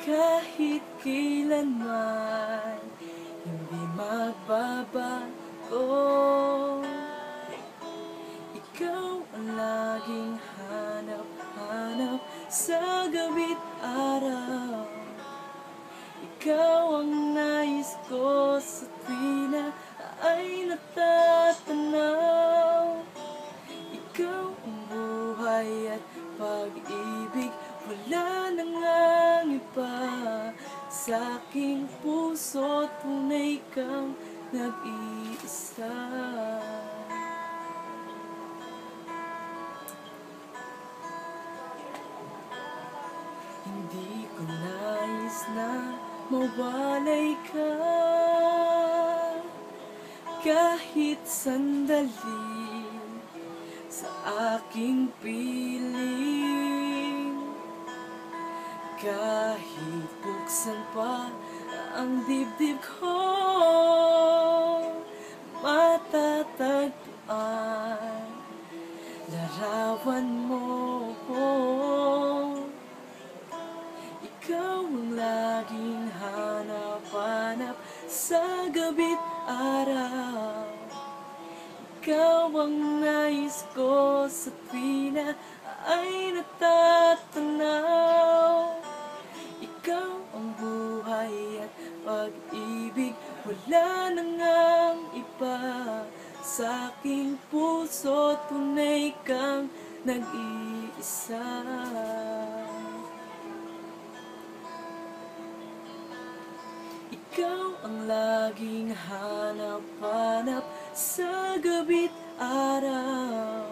kahit kailanman hindi magbabago. Ikaw ang laging hanap-hanap sa gabi't araw. Ikaw ang nais ko sa tuwi na ay natatanaw. Ikaw ang buhay at pag-ibig, wala na ngang iba. Sa aking puso tunay kang nag-iisa. Hindi ko nais na mawalay ka kahit sandali sa aking piling. Kahit buksan pa ang dibdib ko, matatagpuan larawan mo. Ikaw ang laging hanap-hanap sa gabi't araw. Ikaw ang nais ko sa tuwi na ay natatanaw. Ikaw ang buhay at pag-ibig, wala na ngang iba. Sa aking puso tunay kang nag-iisa. Ikaw ang laging hanap-hanap sa gabi't araw.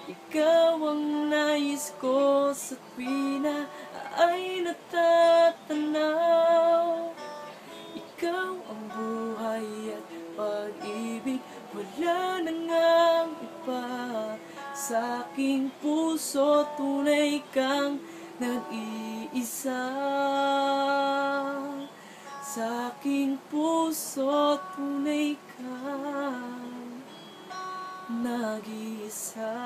Ikaw ang nais ko sa tuwi na ay natatanaw. Ikaw ang buhay at pag-ibig, wala na ngang iba. Sa aking puso tunay kang nag-iisa. Sa aking puso tunay kang nag-iisa.